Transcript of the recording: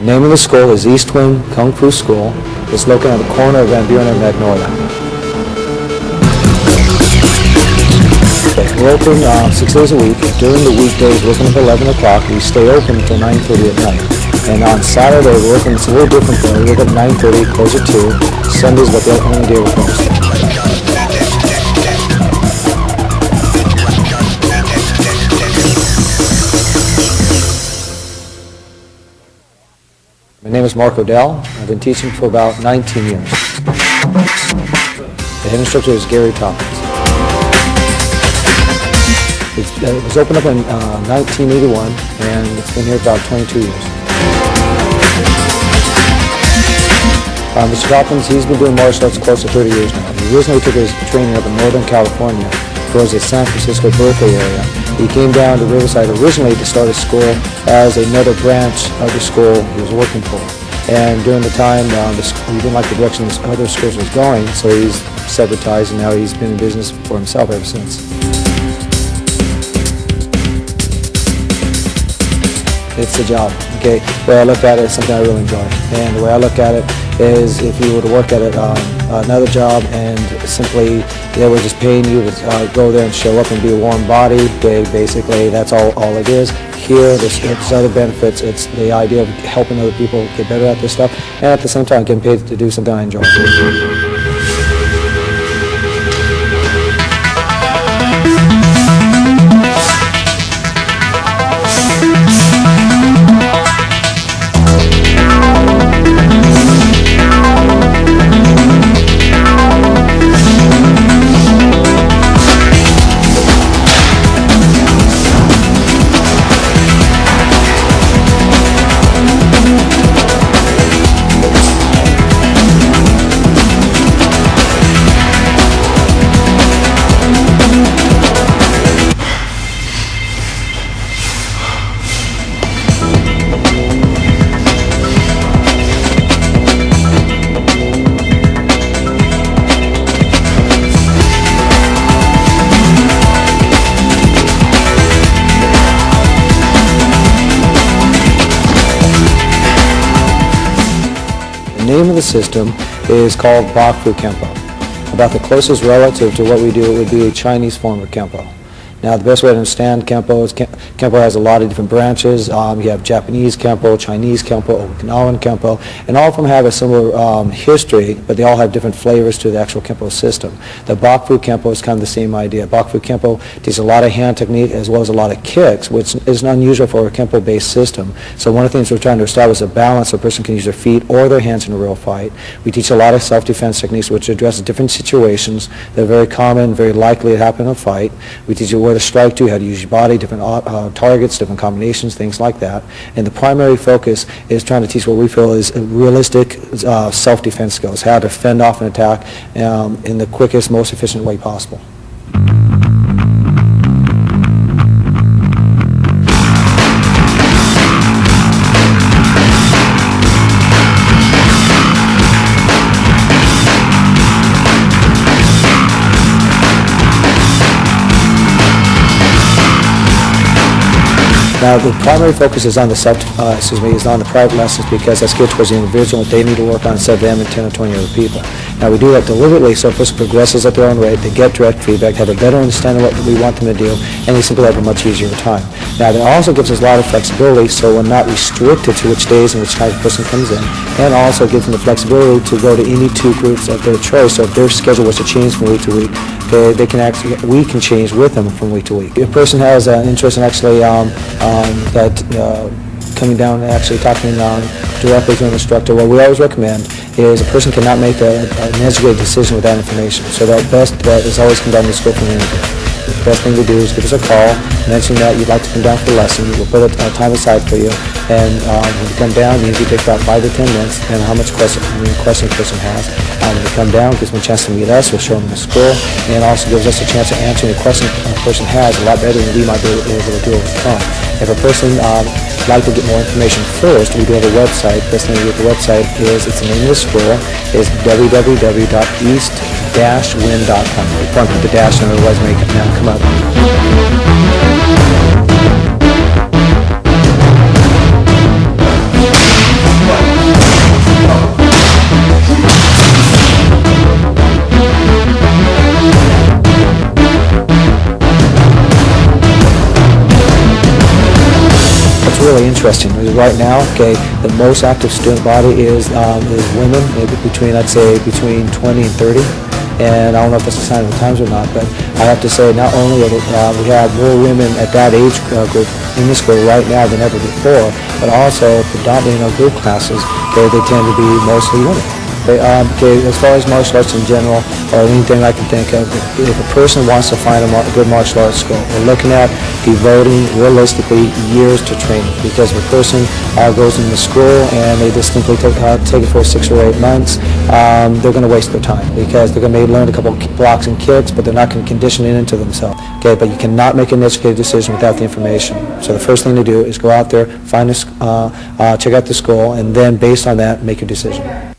name of the school is East Twin Kung Fu School. It's located on the corner of Van Buren and Magnolia. We're open 6 days a week. During the weekdays, we're open at 11 o'clock. We stay open until 9:30 at night. And on Saturday, we're open, it's a little different though. We open at 9:30, close at 2. Sunday's about the only day we're closed. My name is Mark Odell. I've been teaching for about 19 years. The head instructor is Gary Tompkins. It was opened up in 1981, and it's been here about 22 years. Mr. Tompkins, he's been doing martial arts close to 30 years now. He originally took his training up in Northern California, towards the San Francisco, Berkeley area. He came down to Riverside originally to start a school as another branch of the school he was working for. And during the time, he didn't like the direction his other schools was going, so he's severed ties, and now he's been in business for himself ever since. It's a job, okay? The way I look at it is something I really enjoy. And the way I look at it is if you were to work at it, another job and simply they were just paying you to go there and show up and be a warm body, basically that's all it is. Here, there's other benefits. It's the idea of helping other people get better at this stuff, and at the same time getting paid to do something I enjoy. The name of the system is called Bok Fu Kempo. About the closest relative to what we do would be a Chinese form of Kempo. Now, the best way to understand Kempo is Kempo has a lot of different branches. You have Japanese Kempo, Chinese Kempo, Okinawan Kempo, and all of them have a similar history, but they all have different flavors to the actual Kempo system. The Bok Fu Kempo is kind of the same idea. Bok Fu Kempo teaches a lot of hand technique as well as a lot of kicks, which is unusual for a Kempo-based system. So one of the things we're trying to establish is a balance so a person can use their feet or their hands in a real fight. We teach a lot of self-defense techniques which address different situations that are very common, very likely to happen in a fight. We teach you where to strike to, how to use your body, different targets, different combinations, things like that. And the primary focus is trying to teach what we feel is realistic self-defense skills, how to fend off an attack in the quickest, most efficient way possible. Now, the primary focus is on the private lessons because that's geared towards the individual that they need to work on instead of them and 10 or 20 other people. Now, we do that deliberately so a person progresses at their own rate, they get direct feedback, have a better understanding of what we want them to do, and they simply have a much easier time. Now, that also gives us a lot of flexibility so we're not restricted to which days and which type of person comes in, and also gives them the flexibility to go to any two groups of their choice. So if their schedule was to change from week to week, we can change with them from week to week. If a person has an interest in actually coming down and actually talking directly to an instructor, what we always recommend is a person cannot make an educated decision without information. So the best bet is always come down to the school for an interview. The best thing to do is give us a call, mention that you'd like to come down for the lesson. We'll put a time aside for you, and when you come down, it usually takes about 5 to 10 minutes, and how much questions the person has. When you come down, it gives them a chance to meet us. We'll show them the school, and also gives us a chance to answer any questions a person has a lot better than we might be able to do over the phone. If a person would like to get more information first, we do have a website. The best thing to do with the website is, it's the name of the school, is www.east-win.com. You can't put the dash in, otherwise make it now come up. really interesting. Right now, okay, the most active student body is women, maybe I'd say between 20 and 30. And I don't know if that's a sign of the times or not, but I have to say not only we have more women at that age group in the school right now than ever before, but also predominantly in our group classes, okay, they tend to be mostly women. Okay, as far as martial arts in general, or anything I can think of, if a person wants to find a good martial arts school, we're looking at devoting realistically years to training, because if a person goes into school and they just simply take it for 6 or 8 months, they're going to waste their time, because they're going to maybe learn a couple of blocks and kicks, but they're not going to condition it into themselves. Okay, but you cannot make an educated decision without the information. So the first thing to do is go out there, check out the school, and then based on that, make your decision.